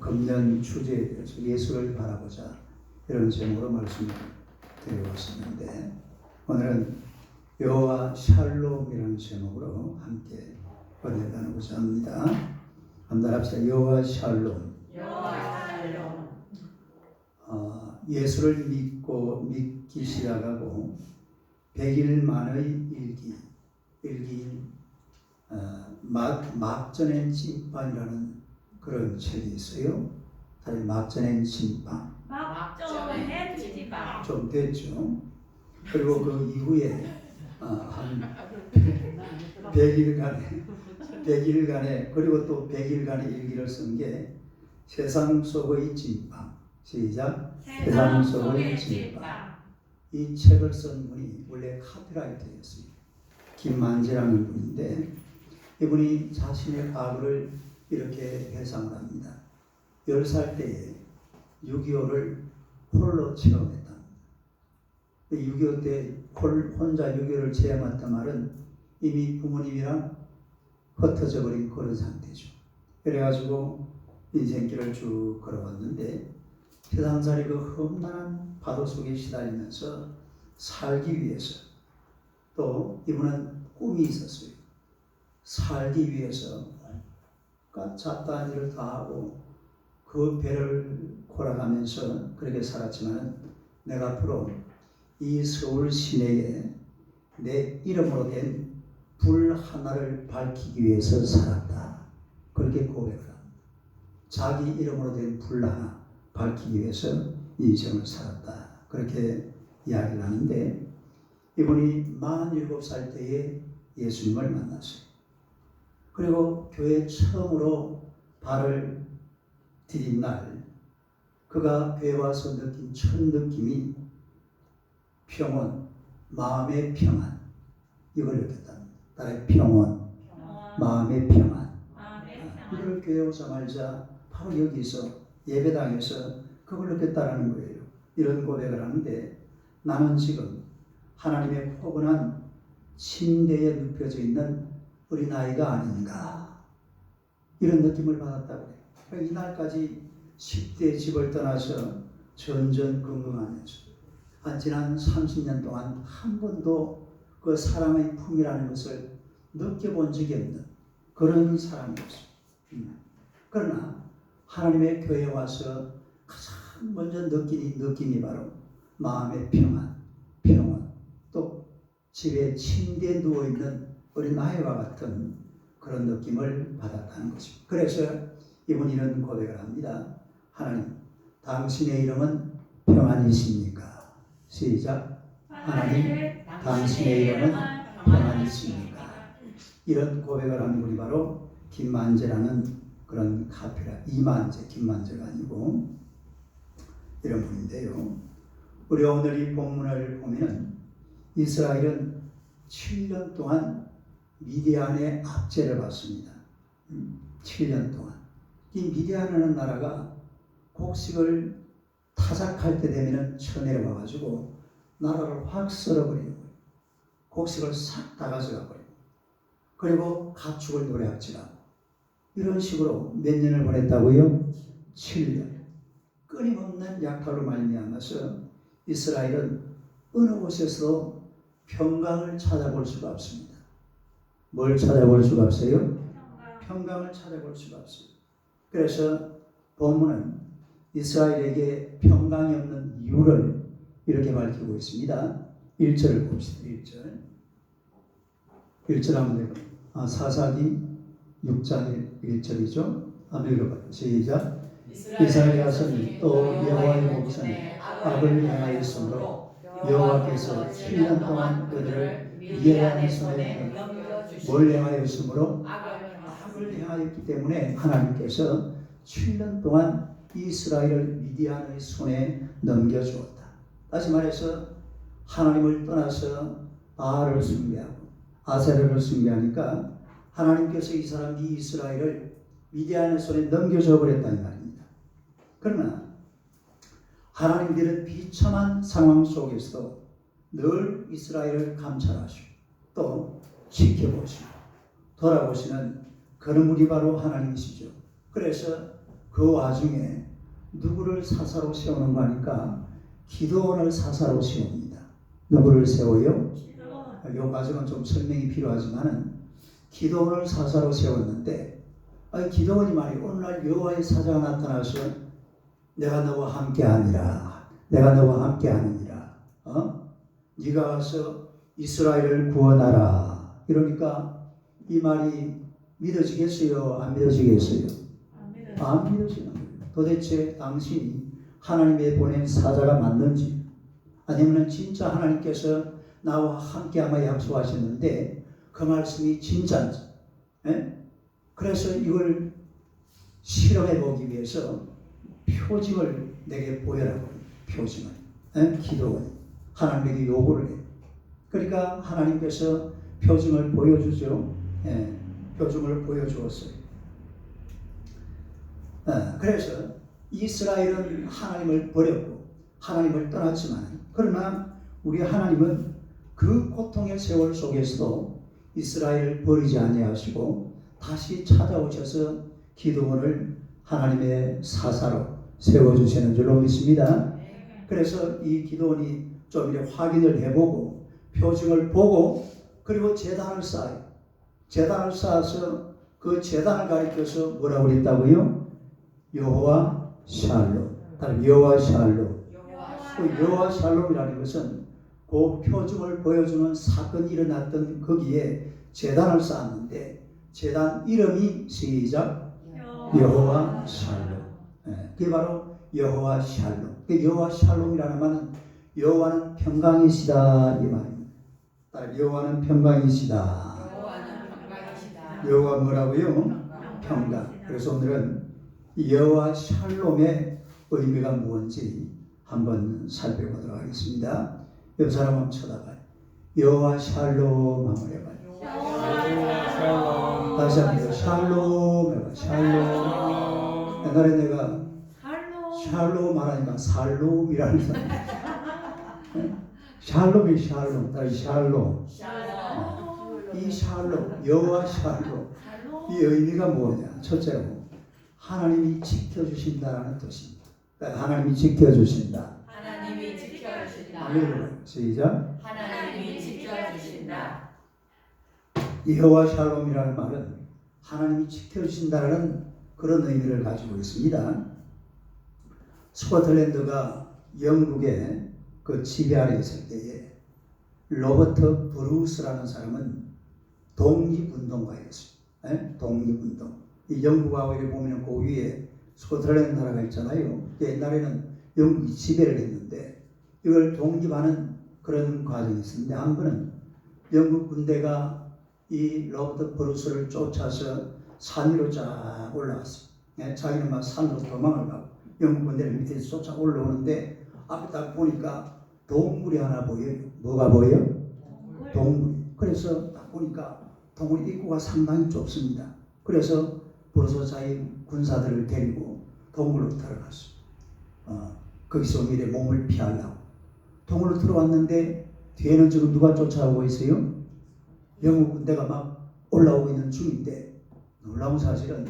금년 주제에 대해서 예수를 바라보자 이런 제목으로 말씀을 드려왔었는데 오늘은 여호와 샬롬이라는 제목으로 함께 은혜를 나누고자 합니다. 한번 합시다. 여호와 샬롬. 예수를 믿기 시작하고 100일 만의 일기인 막전의 찐빵이라는 그런 책이 있어요. 사실 막전의 찐빵. 막전의 찐빵. 좀 됐죠. 그리고 그 이후에 한 100일간의 그리고 또 100일간의 일기를 쓴 게 세상 속의 찐빵. 시작. 세상 속의 찐빵. 이 책을 쓴 분이 원래 카피라이터였어요. 김만재라는 분인데 이분이 자신의 과거를 이렇게 회상을 합니다. 10살 때에 6.25를 홀로 체험했다. 6.25 때 혼자 6.25를 체험했단 말은 이미 부모님이랑 흩어져 버린 그런 상태죠. 그래가지고 인생길을 쭉 걸어왔는데 세상살이 그 험난한 파도 속에 시달리면서 살기 위해서 또 이분은 꿈이 있었어요. 살기 위해서 잡다한 일을 다 하고 그 배를 골아가면서 그렇게 살았지만 내가 앞으로 이 서울 시내에 내 이름으로 된 불 하나를 밝히기 위해서 살았다. 그렇게 고백을 합니다. 자기 이름으로 된 불 하나 밝히기 위해서 인생을 살았다. 그렇게 이야기를 하는데 이분이 47살 때에 예수님을 만났어요. 그리고 교회 처음으로 발을 디딘 날 그가 교회 와서 느낀 첫 느낌이 평온, 마음의 평안 이걸 느꼈답니다. 나의 평온, 마음의 평안. 이걸 교회 오자마자 바로 여기서 예배당에서 그걸 느꼈다라는 거예요. 이런 고백을 하는데 나는 지금 하나님의 포근한 침대에 눕혀져 있는 어린아이가 아닌가 이런 느낌을 받았다고 해요. 그러니까 이날까지 10대 집을 떠나서 전전긍긍하면서 지난 30년 동안 한 번도 그 사랑의 품이라는 것을 느껴본 적이 없는 그런 사람이었어요. 그러나 하나님의 교회에 와서 가장 먼저 느끼는 느낌이 바로 마음의 평안, 평온, 또 집에 침대에 누워있는 어린아이와 같은 그런 느낌을 받았다는 거죠. 그래서 이분이 이런 고백을 합니다. 하나님, 당신의 이름은 평안이십니까? 시작. 하나님, 당신의 이름은 평안이십니까? 이런 고백을 하는 분이 바로 김만재라는 그런 카피라, 이만재, 김만재가 아니고 이런 분인데요. 우리 오늘 이 본문을 보면 이스라엘은 7년 동안 미디안의 압제를 받습니다. 7년 동안. 이 미디안이라는 나라가 곡식을 타작할 때 되면 쳐내려와 가지고 나라를 확 썰어버리는 거예요. 곡식을 싹 다 가져가 버려요. 그리고 가축을 노래합질하고 이런 식으로 몇 년을 보냈다고요? 7년. 끊임없는 약탈로 말미암아서 이스라엘은 어느 곳에서 평강을 찾아볼 수가 없습니다. 뭘 찾아볼 수가 없어요? 평강을 찾아볼 수가 없어요. 그래서 본문은 이스라엘에게 평강이 없는 이유를 이렇게 밝히고 있습니다. 1절을 봅시다. 1절 한번 읽어요. 사사기 6장 1절이죠. 한번 읽어봐요. 시작. 이스라엘 자손이 또 여호와의 목전에 악을 행하였으므로 여호와께서 7년 동안 그들을 미디안의 손에 뭘 행하였으므로 악을 행하였기 때문에 하나님께서 7년 동안 이스라엘을 미디안의 손에 넘겨주었다. 다시 말해서 하나님을 떠나서 바알을 숭배하고 아세라를 숭배하니까 하나님께서 이 사람 이 이스라엘을 미디안의 손에 넘겨줘 버렸다는 말입니다. 그러나 하나님들은 비참한 상황 속에서도 늘 이스라엘을 감찰하시고 또 지켜보시고 돌아보시는 그런 분이 바로 하나님이시죠. 그래서 그 와중에 누구를 사사로 세우는가 하니까 기드온을 사사로 세웁니다. 누구를 세워요? 이 과정은 좀 설명이 필요하지만은 기드온을 사사로 세웠는데 기드온이 말이에요. 오늘날 여호와의 사자가 나타나서 내가 너와 함께하니라. 내가 너와 함께하느니라. 네가 가서 이스라엘을 구원하라. 이러니까 이 말이 믿어지겠어요? 안 믿어지겠어요? 안 믿어지는 거예요. 도대체 당신이 하나님의 보낸 사자가 맞는지 아니면 진짜 하나님께서 나와 함께하며 약속하셨는데 그 말씀이 진짜인지. 그래서 이걸 실험해 보기 위해서 표징을 내게 보여라고. 표징을. 기도원 하나님에게 요구를 해요. 그러니까 하나님께서 표징을 보여주죠. 표징을 보여주었어요. 그래서 이스라엘은 하나님을 버렸고 하나님을 떠났지만 그러나 우리 하나님은 그 고통의 세월 속에서도 이스라엘을 버리지 아니하시고 다시 찾아오셔서 기드온을 하나님의 사사로 세워주시는 줄로 믿습니다. 그래서 이 기드온이 좀 이렇게 확인을 해보고 표징을 보고 그리고 제단을 쌓아요. 제단을 쌓아서 그 제단을 가리켜서 뭐라고 그랬다고요? 여호와 샬롬. 다른 여호와 샬롬. 그 여호와 샬롬이라는 것은 그 표징을 보여주는 사건이 일어났던 거기에 제단을 쌓았는데 제단 이름이 시작 여호와 샬롬. 그게 바로 여호와 샬롬. 여호와 샬롬이라는 말은 여호와는 평강이시다 이 말입니다. 여호와는 평강이시다. 여호와 뭐라고요? 평강. 그래서 오늘은 여호와 샬롬의 의미가 무엇인지 한번 살펴보도록 하겠습니다. 옆 사람 한번 쳐다봐요. 여호와 샬롬 한번 해봐요. 다시 한번 샬롬 해봐요. 샬롬. 옛날에 내가 샬롬 말하니까 살롬이라는 사람. 샬롬이 샬롬. 다시 샬롬. 이 샬롬, 여호와 샬롬. 이 의미가 뭐냐? 첫째로 하나님이 지켜주신다라는 뜻입니다. 하나님이 지켜주신다. 하나님이 지켜주신다. 시작. 하나님이 지켜주신다. 여호와 샬롬이라는 말은 하나님이 지켜주신다라는 그런 의미를 가지고 있습니다. 스코틀랜드가 영국의 그 지배 아래 있을 때에 로버트 브루스라는 사람은 독립운동가였어요. 독립운동. 이 영국하고 이렇게 보면 그 위에 스코틀랜드 나라가 있잖아요. 옛날에는 영국이 지배를 했는데 이걸 독립하는 그런 과정이 있었는데 한 번은 영국 군대가 이 로버트 브루스를 쫓아서 산 위로 쫙 올라왔어요. 자기는 막 산으로 도망을 가고 영국 군대를 밑에서 쫓아 올라오는데 앞에 딱 보니까 동굴이 하나 보여요. 뭐가 보여요? 동굴. 그래서 딱 보니까 동굴 입구가 상당히 좁습니다. 그래서 브루스 자기 군사들을 데리고 동굴로 들어갔어요. 거기서 미래 몸을 피하려고. 동굴로 들어왔는데 뒤에는 지금 누가 쫓아오고 있어요? 영국 군대가 막 올라오고 있는 중인데 놀라운 사실은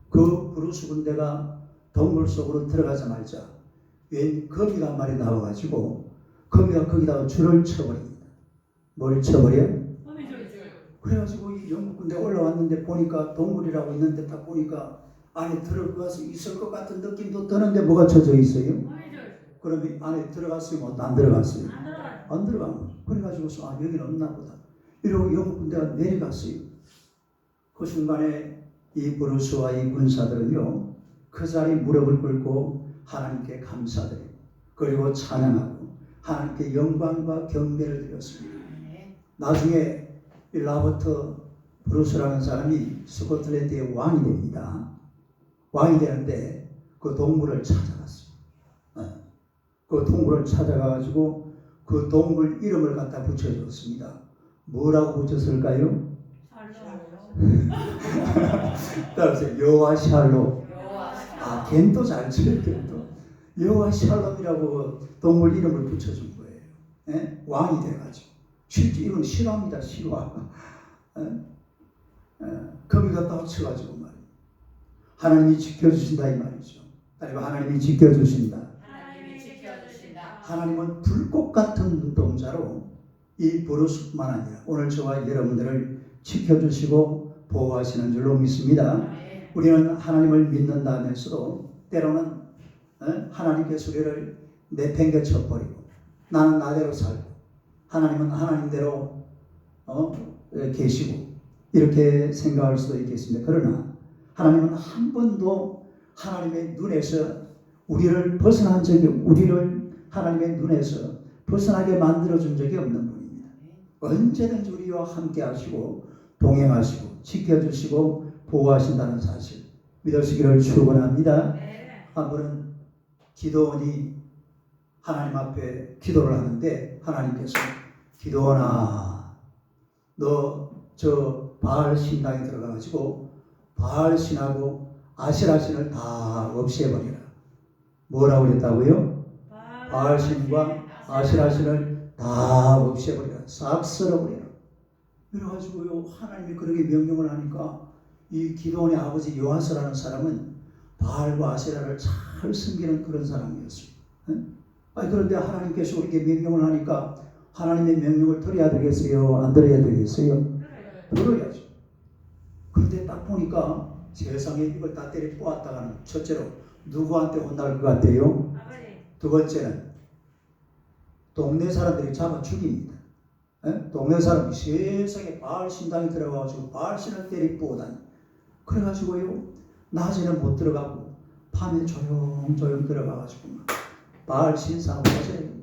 그 브루스 군대가 동굴 속으로 들어가자마자 웬 거미가 한 마리 나와가지고 거미가 거기다가 줄을 쳐버립니다. 뭘 쳐버려요? 그래가지고 이 영국 군대 올라왔는데 보니까 동굴이라고 있는데 딱 보니까 안에 들어가서 있을 것 같은 느낌도 드는데 뭐가 쳐져 있어요? 그러면 안에 들어갔어요? 안 들어갔어요? 안 들어간 거죠. 그래가지고 여기는 없나 보다. 이러고 영국 군대가 내려갔어요. 그 순간에 이 브루스와 이 군사들은요 그 자리 무릎을 꿇고 하나님께 감사드리고 그리고 찬양하고 하나님께 영광과 경배를 드렸습니다. 나중에 이 라버트 브루스라는 사람이 스코틀랜드의 왕이 됩니다. 왕이 되는데 그 동굴을 찾아갔어요. 그 동굴을 찾아가가지고 그 동굴 이름을 갖다 붙여줬습니다. 뭐라고 붙였을까요? 따라서 여호와 샬롬. 걔는 또 잘 쳐요. 걔는 여호와 샬롬이라고 동물 이름을 붙여준 거예요. 왕이 돼가지고. 실제 이건 실화입니다. 실화. 거기 갖다가 쳐가지고 말이에요. 하나님이 지켜주신다 이 말이죠. 그리고 하나님이 지켜주신다. 하나님이 지켜주신다. 하나님은 불꽃 같은 눈동자로 이 브루스뿐만 아니라 오늘 저와 여러분들을 지켜주시고 보호하시는 줄로 믿습니다. 우리는 하나님을 믿는다 하면서도 때로는 하나님께서 우리를 내팽개쳐 버리고 나는 나대로 살고 하나님은 하나님대로 계시고 이렇게 생각할 수도 있겠습니다. 그러나 하나님은 한 번도 하나님의 눈에서 우리를 벗어난 적이 우리를 하나님의 눈에서 벗어나게 만들어준 적이 없는 분입니다. 언제든지 우리와 함께 하시고 동행하시고 지켜주시고 보호하신다는 사실 믿으시기를 축원합니다. 한 번은 기도원이 하나님 앞에 기도를 하는데 하나님께서 기도원아 너 저 바알 신당에 들어가가지고 바알 신하고 아세라 신을 다 없애버리라. 뭐라고 그랬다고요? 바알 신과 아세라 신을 다 없애버리라. 싹 쓸어버리라. 그래가지고요 하나님이 그렇게 명령을 하니까 이 기도원의 아버지 요아스라는 사람은 바알과 아세라를 잘 섬기는 그런 사람이었어요. 그런데 하나님께서 우리에게 명령을 하니까 하나님의 명령을 들어야 되겠어요? 안 들어야 되겠어요? 들어야죠. 그런데 딱 보니까 세상에 이걸 다 때려 뽑았다가는 첫째로 누구한테 혼날 것 같아요? 두 번째는 동네 사람들이 잡아 죽입니다. 동네 사람이 세상에 바알 신당에 들어가가지고 바알 신을 때려 뽑다니. 그래가지고요 낮에는 못 들어가고 밤에 조용조용 들어가가지고 바알 신사하고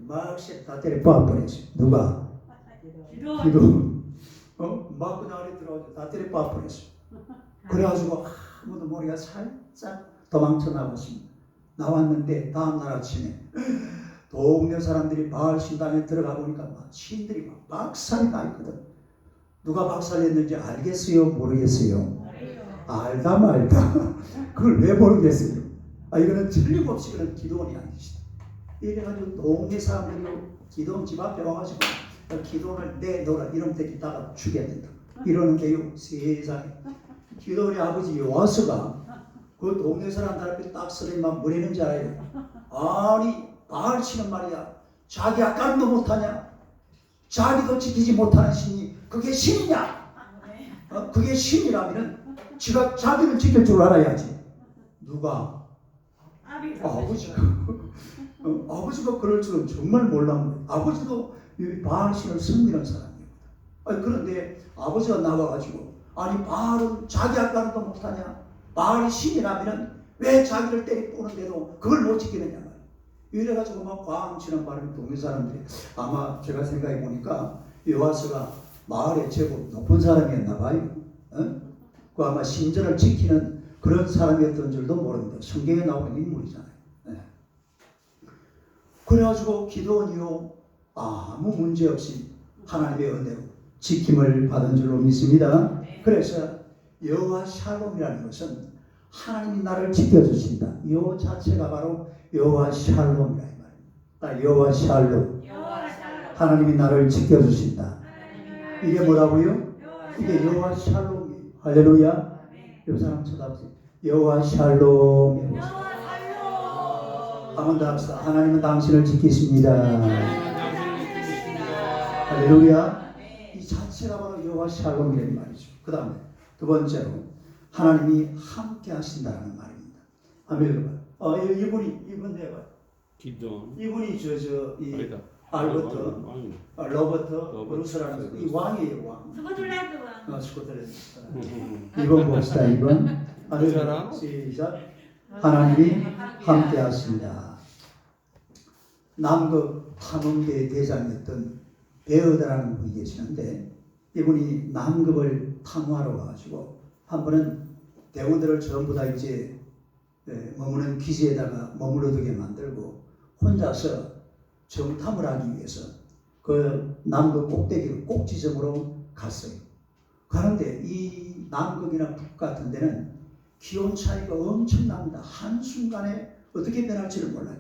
막 다 때려 뽑아버렸어요. 누가? 기도. 막 그 안에 들어가서 다 때려 뽑아버렸어요. 그래가지고 아무도 모르게 살짝 도망쳐 나왔습니다. 나왔는데 다음날 아침에 동네 사람들이 바알 신당에 들어가 보니까 막 신들이 막 박살이 나 있거든. 누가 박살냈는지 알겠어요? 모르겠어요? 알다 말다. 그걸 왜 모르겠어요? 이거는 틀림없이 그런 기도원이 아니시다. 이래가지고 동네 사람들이 기도원 집 앞에 와가지고 기도원을 내놓으라 이런 데 있다가 죽여야 된다. 이러는데요 세상에 기도원의 아버지 요아스가 그 동네 사람들 앞에 딱 서리만 뭐라는 줄 알아요? 아니 바알 신은 말이야 자기 아까름도 못하냐? 자기도 지키지 못하는 신이 그게 신이냐? 그게 신이라면은 지가 자기를 지킬 줄 알아야지. 누가? 아버지가. 아버지가 그럴 줄은 정말 몰랐는데 아버지도 바알 신을 섬기는 사람이거든. 그런데 아버지가 나와가지고 아니 바알은 자기 아까름도 못하냐? 바알이 신이라면은 왜 자기를 때리 뿌는데도 그걸 못 지키느냐 말이야. 이래가지고 막 광치는 바람에 동네 사람들이 아마 제가 생각해 보니까 요아스가 마을에 제법 높은 사람이었나 봐요. 그 아마 신전을 지키는 그런 사람이었던 줄도 모릅니다. 성경에 나오는 인물이잖아요. 그래가지고 기도원이요 아무 문제 없이 하나님의 은혜로 지킴을 받은 줄로 믿습니다. 그래서 여호와 샬롬이라는 것은 하나님이 나를 지켜주신다. 이 자체가 바로 여호와 샬롬이라 이 말입니다. 여호와 샬롬. 하나님이 나를 지켜주신다. 이게 뭐라고요? 이게 여호와 샬롬이에요. 할렐루야. 이 사람 쳐다보세요. 여호와 샬롬이에요. 한번 더 합시다. 하나님은 당신을 지키십니다. 할렐루야. 이 자체가 바로 여호와 샬롬이라는 말이죠. 그 다음에 두 번째로 하나님이 함께 하신다는 말입니다. 한번 읽어봐요. 이분 해봐요. 기도. 이분이 이 알버트, 로버트 브루스라는 이 왕이에요. 왕. 스코틀랜드 왕. 스코틀랜드. 이번 봅시다. 이번. 시작. 하나님이 함께 하십니다. 남극 탐험대의 대장이었던 베어드라는 분이 계시는데 이분이 남극을 탐구하러 와가지고 한 번은 대원들을 전부 다 이제 머무는 기지에다가 머물러두게 만들고 혼자서 정탐을 하기 위해서 그 남극 꼭대기로 꼭지점으로 갔어요. 그런데 이 남극이나 북 같은 데는 기온 차이가 엄청납니다. 한순간에 어떻게 변할지를 몰라요.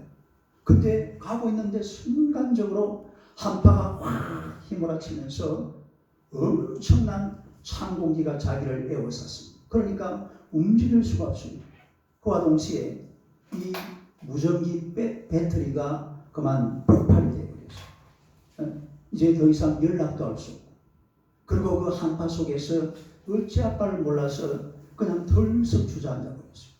근데 가고 있는데 순간적으로 한파가 확 휘몰아치면서 엄청난 찬 공기가 자기를 에워쌌습니다. 그러니까 움직일 수가 없습니다. 그와 동시에 이 무전기 배터리가 그만 폭발이 되어버렸어요. 이제 더 이상 연락도 할 수 없고, 그리고 그 한파 속에서 어찌할 바를 몰라서 그냥 덜썩 주저앉아 버렸어요.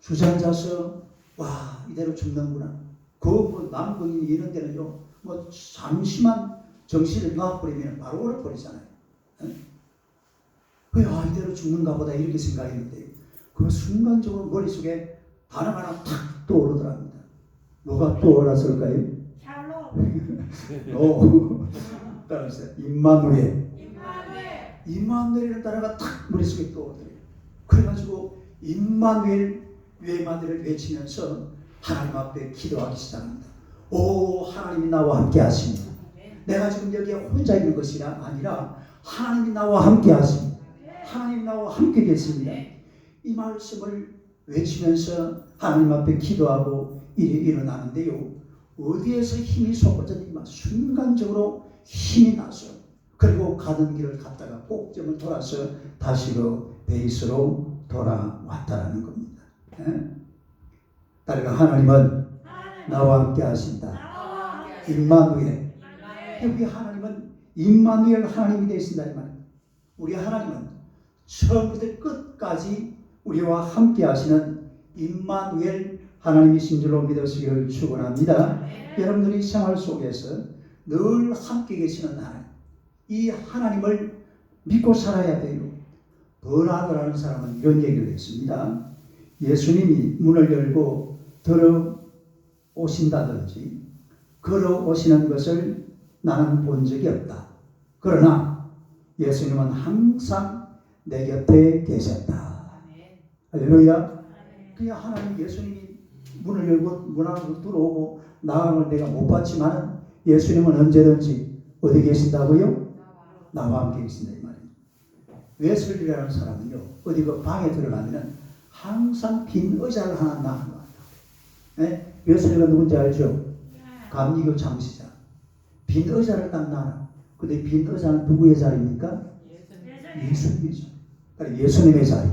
주저앉아서 와, 이대로 죽는구나. 그 남부인 이런 데는요, 뭐 잠시만 정신을 놔버리면 바로 얼어버리잖아요. 아, 이대로 죽는가 보다 이렇게 생각했는데 그 순간적으로 머릿속에 단어가 하나 탁 떠오르더랍니다. 뭐가 떠올랐을까요? 샬롬. 따라하세요. 임마누엘. 임마누엘. 임마누엘이라는 단어가 탁 머릿속에 떠오르더래요. 그래가지고 임마누엘을 외치면서 하나님 앞에 기도하기 시작합니다. 오, 하나님이 나와 함께 하십니다. 내가 지금 여기에 혼자 있는 것이 아니라 하나님이 나와 함께 하십니다. 하나님이 나와 함께 계십니다. 이 말씀을 외치면서 하나님 앞에 기도하고 일이 일어나는데요. 어디에서 힘이 솟구쳤지만 순간적으로 힘이 나서, 그리고 가던 길을 갔다가 꼭점을 돌아서 다시 그 베이스로 돌아왔다라는 겁니다. 따라가 하나님은 나와 함께 하신다. 임마누엘. 우리 하나님은 임마누엘 하나님이 되신다 이 말입니다. 우리 하나님은 처음부터 끝까지 우리와 함께 하시는 임마누엘 하나님이신 줄로 믿으시기를 축원합니다. 여러분들이 생활 속에서 늘 함께 계시는 하나님, 이 하나님을 믿고 살아야 돼요. 버나드라는 사람은 이런 얘기를 했습니다. 예수님이 문을 열고 들어오신다든지 걸어오시는 것을 나는 본 적이 없다. 그러나 예수님은 항상 내 곁에 계셨다. 할렐루야. 그냥 하나님 예수님이 문을 열고 문 안으로 들어오고 나가는 걸 내가 못 봤지만 예수님은 언제든지 어디 계신다고요? 나와 함께 계신다 이 말이에요. 웨슬리라는 사람은요, 어디 그 방에 들어가면은 항상 빈 의자를 하나 놔놔요. 네? 웨슬리가 누군지 알죠? 감리교 장시자. 빈 의자를 딱 놔놔. 근데 빈 의자는 누구의 자리입니까? 예수님이죠. 그러니까 예수님의 자리.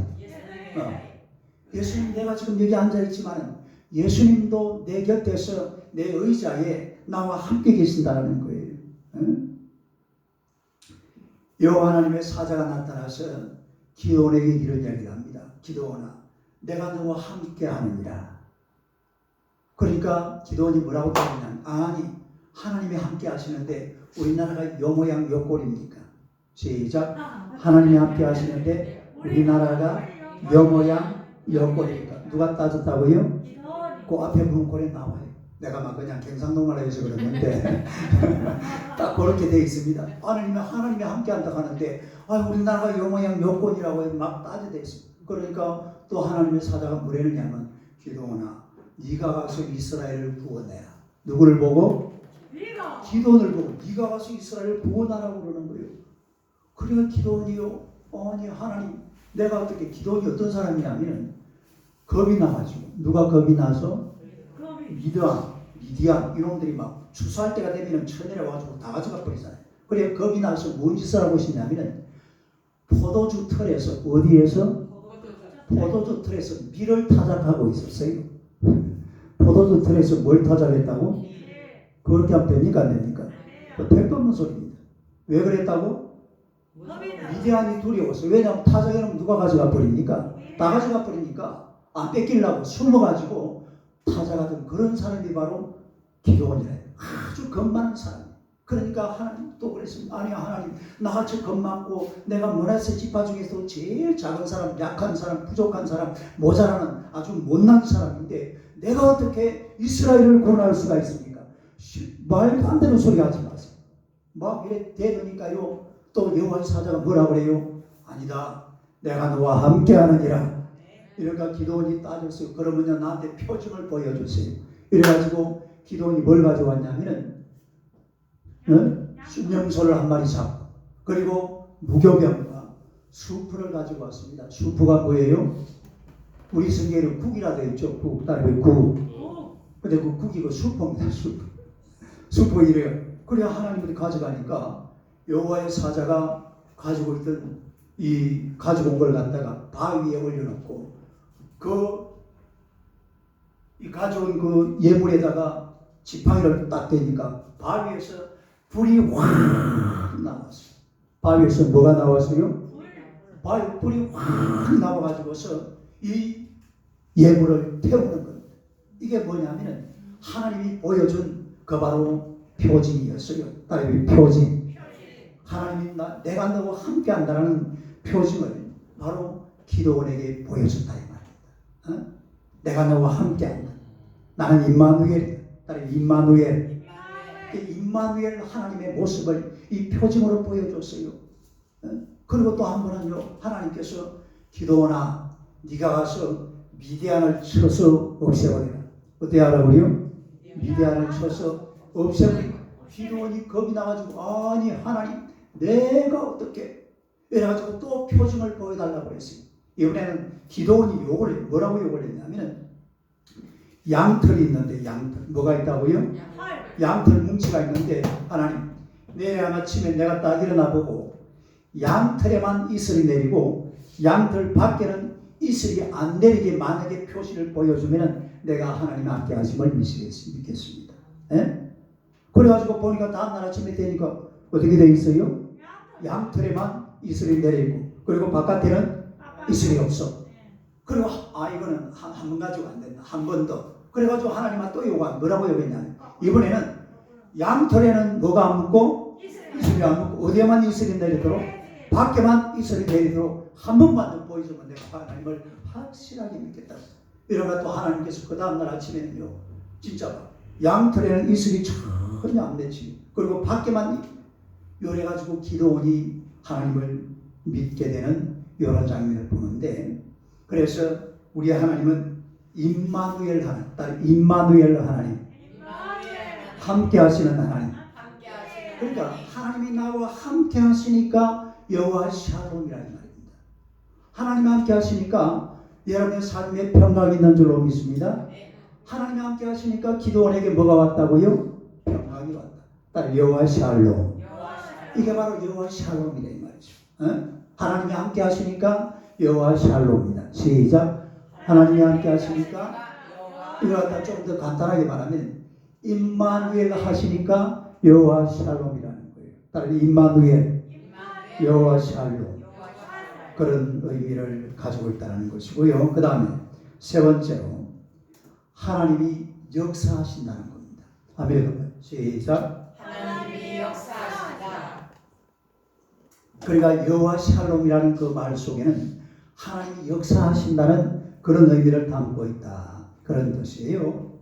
예수님, 내가 지금 여기 앉아있지만 예수님도 내 곁에서 내 의자에 나와 함께 계신다는 거예요. 여호와 하나님의 사자가 나타나서 기도원에게 이런 이야기를 합니다. 기도원아, 내가 너와 함께 하느니라. 그러니까 기도원이 뭐라고 따지냐면, 아니, 하나님이 함께 하시는데 우리나라가 요 모양 요 꼴입니까? 시작. 하나님이 함께 하시는데 우리나라가 요 모양 요 꼴입니까? 누가 따졌다고요? 그 앞에 문고리에 나와요. 내가 막 그냥 경상도말로 해서 그러는데 딱 그렇게 되어 있습니다. 하나님이 함께 한다고 하는데 우리나라가 요 모양 요 꼴이라고 막 따져져 있습니다. 그러니까 또 하나님의 사자가 뭐라느냐면, 기도원아, 네가 가서 이스라엘을 구원해라. 누구를 보고? 기도원을 보고 네가 가서 이스라엘을 구원하라고 그러는 거예요. 그래야 기도원이요, 아니 하나님, 내가 어떻게, 기도원이 어떤 사람이냐면 겁이 나가지고, 누가 겁이 나서? 미디안 이놈들이 막 추수할 때가 되면 쳐내려와가지고 다 가져가 버리잖아요. 그래 겁이 나서 뭔 짓을 하고 있냐면 포도주 틀에서, 어디에서? 포도주 틀에서 밀을 타작하고 있었어요. 포도주 틀에서 뭘 타작했다고? 그렇게 하면 됩니까 안 됩니까? 될 거 없는 소리입니다. 왜 그랬다고? 미디안이 두려워서. 왜냐하면 타작해놓으면 누가 가져가 버립니까? 다 가져가 버리니까 안 뺏기려고 숨어가지고 타작하던 그런 사람이 바로 기도원이래요. 아주 겁 많은 사람. 그러니까 하나님 또 그랬습니다. 아니 하나님, 나같이 겁 많고 내가 문화세 지파 중에서 제일 작은 사람, 약한 사람, 부족한 사람, 모자라는 아주 못난 사람인데 내가 어떻게 이스라엘을 구원할 수가 있습니까? 말도 안 되는 소리 하지 마세요. 막 이래 대더니까요, 또 여호와의 사자가 뭐라 그래요? 아니다, 내가 너와 함께 하느니라. 이러니까 기도원이 따졌어요. 그러면요, 나한테 표징을 보여주세요. 이래가지고 기도원이 뭘 가져왔냐면은 순념소를 한 마리 잡고, 그리고 무교병과 수프를 가지고 왔습니다. 수프가 뭐예요? 우리 성경에는 국이라 되어 있죠. 국, 다음에 국. 근데 그 국이 그 수프입니다. 수프 이래요. 그래 하나님들이 가져가니까 여호와의 사자가 가지고 있던 이 가지고 온 걸 갖다가 바위에 올려놓고 그 이 가져온 그 예물에다가 지팡이를 딱 대니까 바위에서 불이 확 나왔어요. 바위에서 뭐가 나왔어요? 불이 확 나와가지고서 이 예물을 태우는 겁니다. 이게 뭐냐면은 하나님이 보여준 그 바로 표징이었어요. 딸이 표징. 하나님이 내가 너와 함께 한다는 표징을 바로 기도원에게 보여준다 이 말입니다. 내가 너와 함께 한다. 나는 임마누엘이다. 딸이 임마누엘. 임마누엘 하나님의 모습을 이 표징으로 보여줬어요. 그리고 또 한 번은요, 하나님께서 기도원아, 네가 가서 미디안을 쳐서 없애버려라. 어떻게 하라고요? 미디안을 쳐서 없애버리고. 기도원이 겁이 나가지고 아니 하나님 내가 어떻게 이래가지고 또 표징을 보여달라고 했어요. 이번에는 기도원이 뭐라고 욕을 했냐면 양털이 있는데 양털 뭐가 있다고요? 양털 뭉치가 있는데 하나님 내일 아침에 내가 딱 일어나 보고 양털에만 이슬이 내리고 양털 밖에는 이슬이 안 내리게 만약에 표시를 보여주면 내가 하나님 함께 하심을 믿겠습니다. 예? 그래가지고 보니까 다음날 아침에 되니까 어떻게 되어 있어요? 양털에만 이슬이 내리고 그리고 바깥에는 이슬이 없어. 그리고 이거는 한 번 가지고 안 된다. 한 번 더. 그래가지고 하나님은 또 뭐라고 요구했냐면 이번에는 양털에는 뭐가 안 묻고 이슬이 안 묻고 어디에만 이슬이 내리도록 밖에만 이슬이 내리도록 한 번만 더 보여주면 내가 하나님을 확실하게 믿겠다. 이러면 또 하나님께서 그 다음날 아침에는요 진짜 양털에는 이슬이 전혀 안 맺히고 그리고 밖에만 요래가지고 기도원이 하나님을 믿게 되는 이런 장면을 보는데 그래서 우리 하나님은 임마누엘 하나님, 딸 임마누엘 하나님, 함께 하시는 하나님. 그러니까 하나님이 나와 함께 하시니까 여호와 샬롬이라는 말입니다. 하나님이 함께 하시니까 여러분의 삶에 평강이 있는 줄로 믿습니다. 하나님이 함께 하시니까 기도원에게 뭐가 왔다고요? 평강이 왔다. 딸 여호와 샬롬. 이게 바로 여호와 샬롬이다 이 말이죠. 하나님이 함께 하시니까 여호와 샬롬이다. 시작. 하나님이 함께 하시니까 이거 갖다 좀 더 간단하게 말하면 임마누엘 하시니까 여호와 샬롬이라는 거예요. 따라 임마누엘 여호와 샬롬 그런 의미를 가지고 있다는 것이고요. 그 다음에 세 번째로 하나님이 역사하신다는 겁니다. 아멘. 시작. 하나님이 역사하신다. 그러니까 여호와 샬롬이라는 그 말 속에는 하나님이 역사하신다는 그런 의미를 담고 있다. 그런 뜻이에요.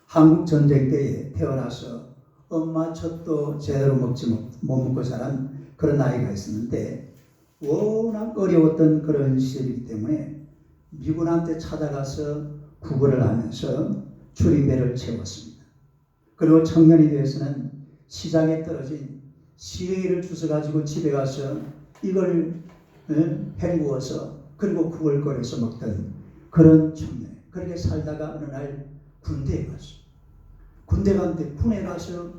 한국 전쟁 때에 태어나서 엄마 젖도 제대로 못 먹고 자란 그런 아이가 있었는데 워낙 어려웠던 그런 시절이기 때문에 미군한테 찾아가서 구걸을 하면서 줄임배를 채웠습니다. 그리고 청년이 되어서는 시장에 떨어진 시래기를 주워가지고 집에 가서 이걸 헹구어서 그리고 그걸 꺼내서 먹던 그런 청년. 그렇게 살다가 어느 날 군대에 갔어요. 군대 갔는데 군에 가서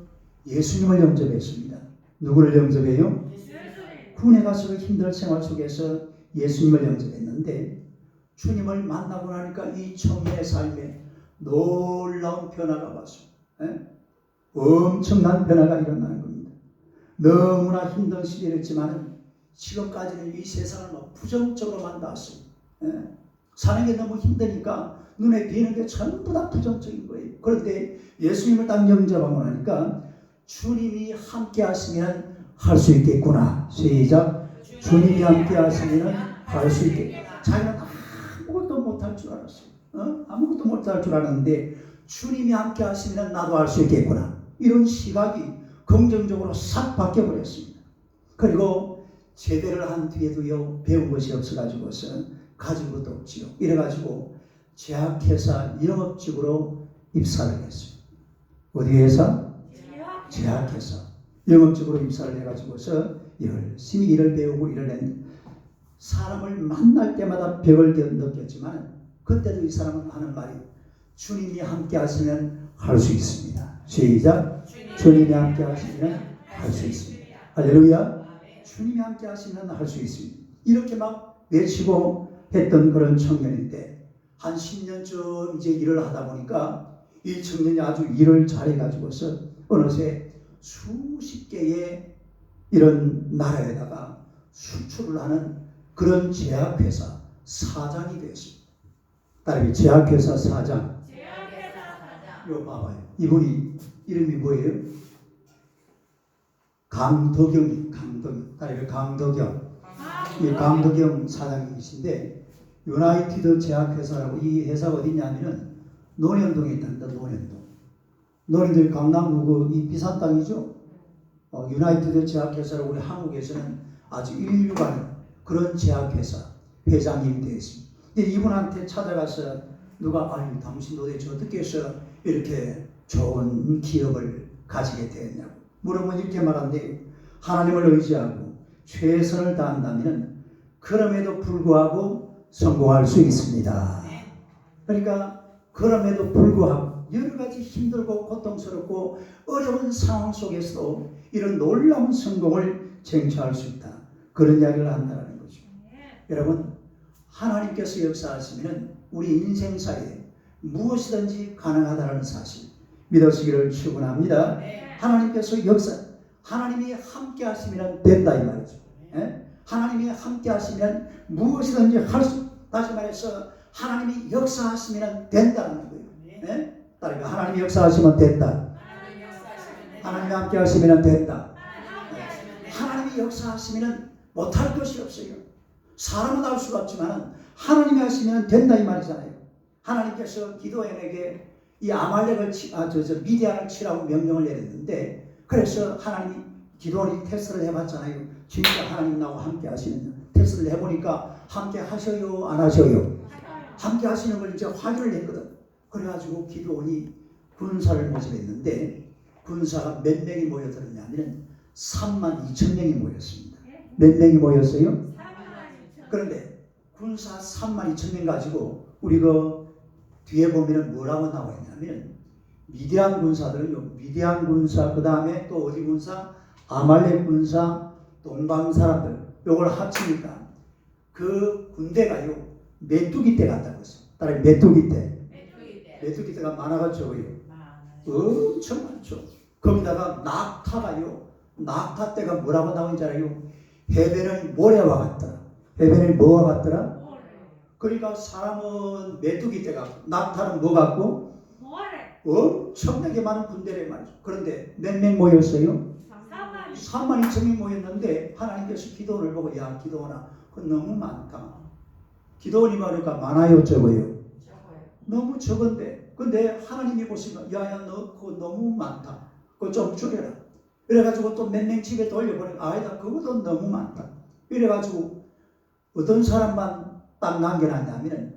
예수님을 영접했습니다. 누구를 영접해요? 군에 가서 힘든 생활 속에서 예수님을 영접했는데 주님을 만나고 나니까 이 청년의 삶에 놀라운 변화가 왔어요. 엄청난 변화가 일어나는 겁니다. 너무나 힘든 시절이었지만 지금까지는 이 세상을 막 부정적으로만 봤어요. 사는 게 너무 힘드니까 눈에 띄는 게 전부 다 부정적인 거예요. 그런데 예수님을 딱 영접하고 나니까 주님이 함께 하시면 할 수 있겠구나. 시작. 주님이 함께 하시면 할 수 있겠구나. 자기는 아무것도 못할 줄 알았어요. 아무것도 못할 줄 알았는데 주님이 함께 하시면 나도 할 수 있겠구나. 이런 시각이 긍정적으로 싹 바뀌어버렸습니다. 그리고 제대를 한 뒤에도요 배운 것이 없어가지고서 가진 것도 없지요. 이래가지고 제약회사 영업직으로 입사를 했어요. 어디 회사? 제약회사 영업직으로 입사를 해가지고서 열심히 일을 배우고 일을 했는데 사람을 만날 때마다 벽을 느꼈지만 그때도 이 사람은 하는 말이 주님이 함께 하시면 할 수 있습니다. 시작. 주님이 함께 하시면 할 수 있습니다. 할렐루야. 주님이 함께 하시면 할 수 있습니다. 이렇게 막 외치고 했던 그런 청년인데 한 10년쯤 이제 일을 하다 보니까 이 청년이 아주 일을 잘해가지고서 어느새 수십 개의 이런 나라에다가 수출을 하는 그런 제약회사 사장이 되었습니다. 따라서 제약회사 사장. 이거 봐봐요. 이분이 이름이 뭐예요? 강덕영. 따라서 강덕영. 이 강덕영 사장님이신데 유나이티드 제약회사라고 이 회사가 어디냐면은 논현동에 있답니다. 논현동 강남구 이 비싼 땅이죠. 유나이티드 제약회사라고 우리 한국에서는 아주 인류가는 그런 제약회사 회장님이 되었습니다. 근데 이분한테 찾아가서 누가 아니 당신 도대체 어떻게 해서 이렇게 좋은 기업을 가지게 되었냐고 물으면 이렇게 말한대요. 하나님을 의지하고 최선을 다한다면 그럼에도 불구하고 성공할 수 있습니다. 그러니까 그럼에도 불구하고 여러 가지 힘들고 고통스럽고 어려운 상황 속에서도 이런 놀라운 성공을 쟁취할 수 있다. 그런 이야기를 한다는 거죠. 여러분 하나님께서 역사하시면 우리 인생사에 무엇이든지 가능하다는 사실 믿으시기를 축원합니다. 하나님께서 하나님이 함께 하시면 된다 이 말이죠. 하나님이 함께 하시면 무엇이든지 할 수, 다시 말해서 하나님이 역사하시면 된다는 거예요. 따라서 하나님이 역사하시면 된다. 하나님이 함께 하시면 된다. 하나님이 역사하시면 못할 것이 없어요. 사람은 할 수가 없지만 하나님이 하시면 된다 이 말이잖아요. 하나님께서 기드온에게 이 아말렉을 미디안을 치라고 명령을 내렸는데 그래서 하나님이 기드온이 테스트를 해봤잖아요. 진짜 하나님 나와 함께 하시느냐. 테스트를 해보니까 함께 하셔요 안 하셔요? 함께 하시는 걸 이제 확인을 했거든. 그래가지고 기드온이 군사를 모집했는데 군사가 몇 명이 모여들었냐면 32,000명이 모였습니다. 몇 명이 모였어요? 그런데 군사 32,000명 가지고 우리 그 뒤에 보면은 뭐라고 나와 있냐면 미디안 군사들은요. 미디안 군사 그 다음에 또 어디 군사? 아말렉 군사 동방 사람들 요걸 합치니까 그 군대가요 메뚜기 떼 같다고 했어요. 따라 메뚜기 떼. 메뚜기 떼가 많아가지고 엄청 많죠. 거기다가 낙타가요. 낙타 떼가 뭐라고 나오는지 알아요? 해변의 모래와 같더라. 해변의 뭐와 같더라? 그러니까 사람은 메뚜기 떼 같고 낙타는 뭐 같고? 엄청나게 많은 군대를 말이죠. 그런데 몇 명 모였어요? 32,000명 모였는데 하나님께서 기도를 보고 야 기도원아 그건 너무 많다. 기도원이 말하니까 많아요 적어요? 너무 적은데 근데 하나님이 보시면 야야 너 그거 너무 많다. 그거 좀 줄여라. 이래가지고 또 몇 명 집에 돌려보니까 아니다 그것도 너무 많다. 이래가지고 어떤 사람만 딱 남겨놨냐면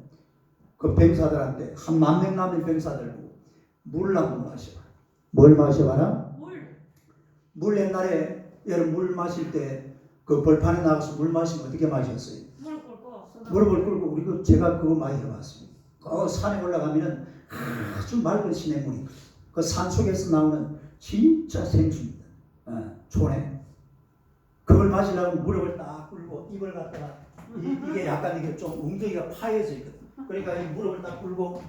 그 병사들한테 한 10,000명 남은 병사들 물 한번 마셔봐. 뭘 마셔봐라? 물 옛날에 여러분 물 마실 때 그 벌판에 나가서 물 마시면 어떻게 마셨어요? 무릎을 꿇고 우리 제가 그거 많이 해봤습니다. 그 산에 올라가면은 아주 맑은 시냇물이 그 산 속에서 나오는 진짜 생수입니다. 촌에 그걸 마시려면 무릎을 딱 꿇고 입을 갖다가 이게 약간 이게 좀 웅덩이가 파여져 있거든. 그러니까 이 무릎을 딱 꿇고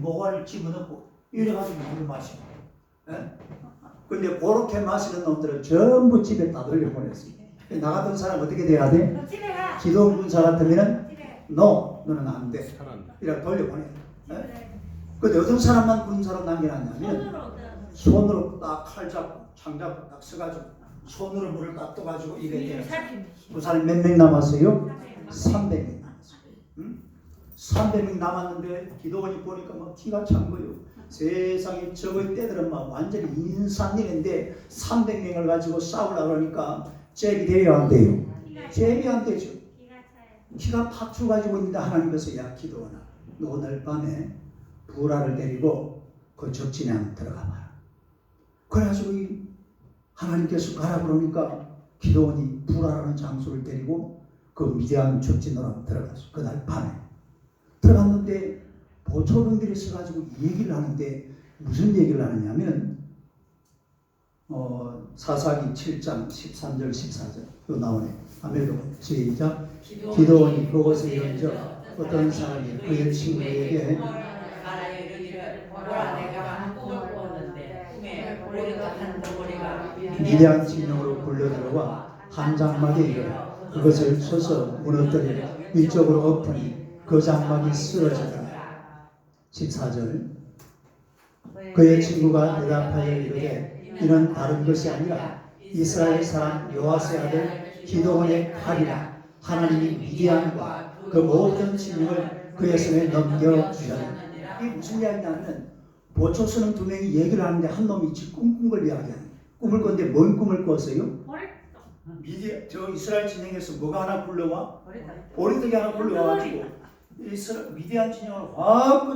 모가를 집어넣고 이래가지고 물을 마시고. 근데 그렇게 마시는 놈들은 전부 집에 다 돌려보냈습니다. 나갔던 사람 어떻게 돼야 돼? 기도 군사 같으면은 너는 안 돼. 이렇게 돌려보내. 근데 어떤 사람만 군사로 남겨놨냐면 손으로 딱 칼 잡고 창 잡고 딱 서가지고 손으로 물을 딱 떠가지고 입에 대서 그 사람이 몇 명 남았어요? 300명 남았어요. 300명 남았는데 기도원이 보니까 막 기가 찬 거예요. 세상에 저거의 때들은 막 완전히 인산일인데 300명을 가지고 싸우려고 그러니까 잽이 돼요 안 돼요? 잽이 안 되죠. 기가 팍 죽어가지고 있는데 하나님께서 야 기도원아 너 오늘 밤에 부라를 데리고 그 적진에 한번 들어가 봐라. 그래가지고 하나님께서 가라 그러니까 기도원이 부라라는 장소를 데리고 그 미디안 적진으로 들어갔어. 그날 밤에 들어갔는데 보초병들이 있어가지고 얘기를 하는데 무슨 얘기를 하느냐면 사사기 7장 13절 14절 또 나오네. 아메도 시작. 기도원이 그곳에 이른저 어떤 사람이 그의 친구에게 말하여 이르기를 보라 내가 꿈을 꾸었는데 꿈에 보리가 한 덩어리가 위대한 진영으로 굴러들어와 한 장막에 이르러 그것을 쳐서 무너뜨리려 위쪽으로 엎으니 그 장막이 쓰러지더라. 14절 그의 친구가 대답하여 이르되 이는 다른 것이 아니라 이스라엘 사람 요아스의 아들 기드온의 칼이라. 하나님이 미디안과 그 모든 진영을 그의 손에 넘겨주셨느니라. 이게 무슨 이야기냐면 보초 쓰는 두 명이 얘기를 하는데 한 놈이 꿈꾼 걸 이야기하는 꿈을 꿨는데 뭔 꿈을 꿨어요? 저 이스라엘 진영에서 뭐가 하나 굴러와? 보리떡이 하나 굴러와가지고 미디안 진영을 확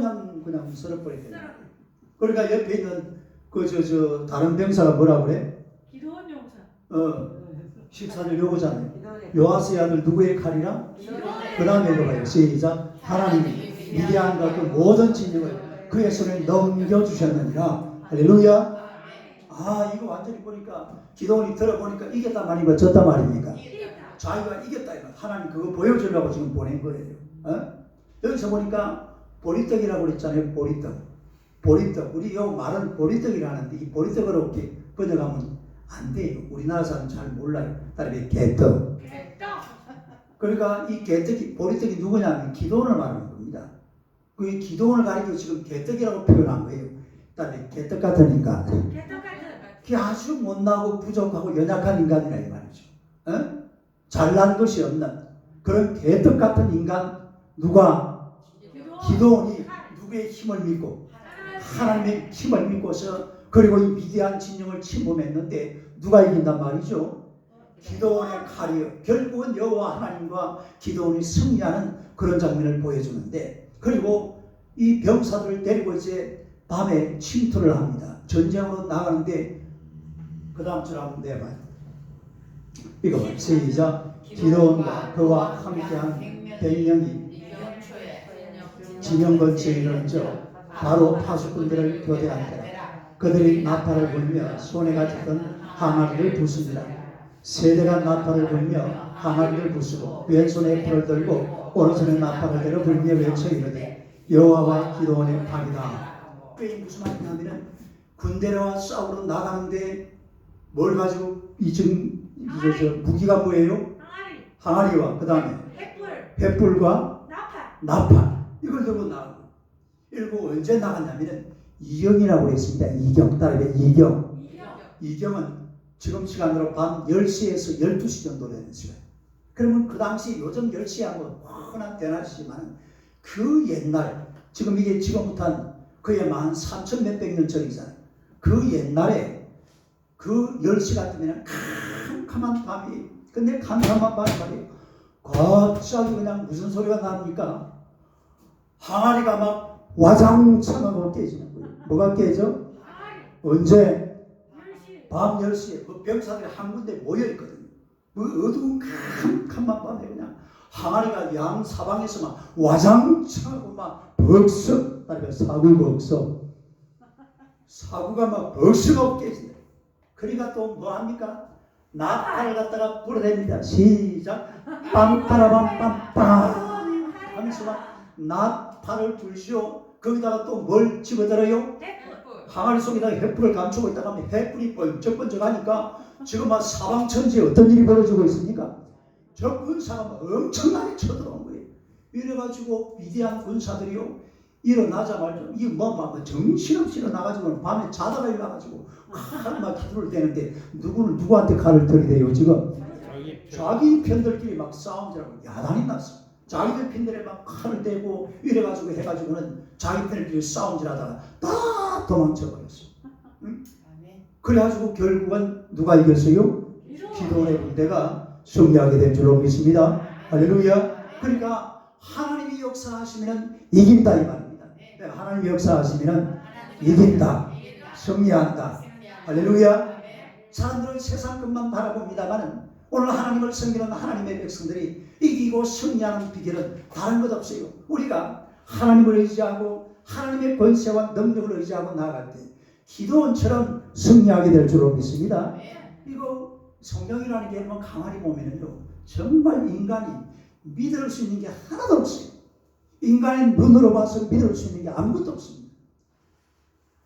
그냥 썰어버리게. 그러니까 옆에 있는 그 다른 병사가 뭐라 그래? 기도원 용사. 14절 요거잖아요. 요아스의 아들 누구의 칼이라? 그 다음에 이거 봐요. 시작. 하나님이 미디안과 그 모든 진영을 그의 손에 넘겨주셨느니라. 할렐루야. 아 이거 완전히 보니까 기도원이 들어보니까 이겼단 말입니까? 졌단 말입니까? 자기가 이겼다 이거. 하나님 그거 보여주려고 지금 보낸 거예요. 여기서 보니까 보리떡이라고 그랬잖아요. 보리떡. 우리 요 말은 보리떡이라는데 이 보리떡으로 이렇게 번역하면 안 돼요. 우리나라 사람 잘 몰라요. 다른 개떡. 그러니까 이 개떡이 보리떡이 누구냐면 기도원을 말하는 겁니다. 그 기도원을 가리켜 지금 개떡이라고 표현한 거예요. 다음에 개떡 같은 인간. 그게 아주 못나고 부족하고 연약한 인간이라 이 말이죠. 잘난 것이 없는 그런 개떡 같은 인간 누가 기도원이 누구의 힘을 믿고 하나님의 힘을 믿고서 그리고 이 위대한 진영을 침범했는데 누가 이긴단 말이죠? 기도원의 칼이요. 결국은 여호와 하나님과 기도원이 승리하는 그런 장면을 보여주는데 그리고 이 병사들을 데리고 이제 밤에 침투를 합니다. 전쟁으로 나가는데 그 다음 줄 한번 내봐요. 이거 시작. 기도원과 그와 함께한 100명이 진영 근처에 이르러 바로 파수꾼들을 교대한 때라. 그들이 나팔을 불며 손에 가졌던 항아리를 부숩니다. 세대가 나팔을 불며 항아리를 부수고 왼손에 불을 들고 오른손에 나팔을 들어 불며 외쳐 이르되 여호와와 기도원의 밤이다. 그게 무슨 말이냐면 군대와 싸우러 나가는데 뭘 가지고 무기가 뭐예요? 항아리와 그 다음에 횃불과 나팔 이걸 들고 나가고 그리고 언제 나갔냐면 이경이라고 했습니다. 이경 따르게 이경은 지금 시간으로 밤 10시에서 12시 정도 되는 시간. 그러면 그 당시 요즘 10시하고 훤한 대낮이지만 그 옛날 지금 이게 지금부터 한 그에 만 3천 몇백 년 전이잖아요. 그 옛날에 그 10시 같으면 캄캄한 밤이 근데 캄캄한 밤이 말이에요. 갑자기 그냥 무슨 소리가 납니까? 항아리가 막 와장창하고 깨지는 거예요. 뭐가 깨져? 언제? 밤 10시에 그 병사들이 한 군데 모여있거든요. 그 어두운 캄캄한 밤에 그냥 항아리가 양 사방에서 막 와장창하고 막 벅석 사구가 막 벅석하고 깨진다. 그러니까 또 뭐합니까? 나팔을 갖다가 불어댑니다. 시작. 빰빠라밤빰빰 하면서 막 나팔을 불시오. 거기다가 또 뭘 집어들어요? 항아리 속에다가 횃불을 감추고 있다가 하면 횃불이 번쩍번쩍하니까 지금 막 사방천지에 어떤 일이 벌어지고 있습니까? 저 군사가 막 엄청나게 쳐들어온 거예요. 이래가지고 위대한 군사들이요 일어나자마자 이거 뭐 정신없이 일어나가지고 밤에 자다가 일어나가지고 막 기도를 대는데 누구한테 칼을 들이대요 지금? 자기 편들끼리 막 싸움질하고 야단이 났어. 자기들 편들에 막 칼을 대고 이래가지고 해가지고는 자기 편들끼리 싸움질하다가 다 도망쳐버렸어. 응? 그래가지고 결국은 누가 이겼어요? 기도원의 군대가 승리하게 된 줄로 믿습니다. 할렐루야. 그러니까 하나님이 역사하시면 이긴다 이 말입니다. 하나님이 역사하시면 이긴다, 승리한다. 할렐루야. 사람들은 세상 것만 바라봅니다만 오늘 하나님을 섬기는 하나님의 백성들이 이기고 승리하는 비결은 다른 것 없어요. 우리가 하나님을 의지하고 하나님의 권세와 능력을 의지하고 나아갈 때 기도원처럼 승리하게 될 줄로 믿습니다. 이거 성경이라는 게 뭐 가만히 보면요 정말 인간이 믿을 수 있는 게 하나도 없어요. 인간의 눈으로 봐서 믿을 수 있는 게 아무것도 없습니다.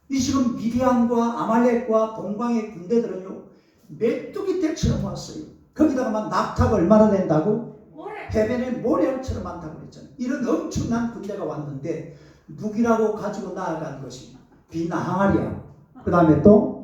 이 지금 미디안과 아말렉과 동방의 군대들은요, 메뚜기 떼처럼 왔어요. 거기다가 막 낙타가 얼마나 된다고? 모래. 해변에 모래알처럼 많다고 그랬잖아요. 이런 엄청난 군대가 왔는데 무기라고 가지고 나아간 것이 비나 항아리야. 그 다음에 또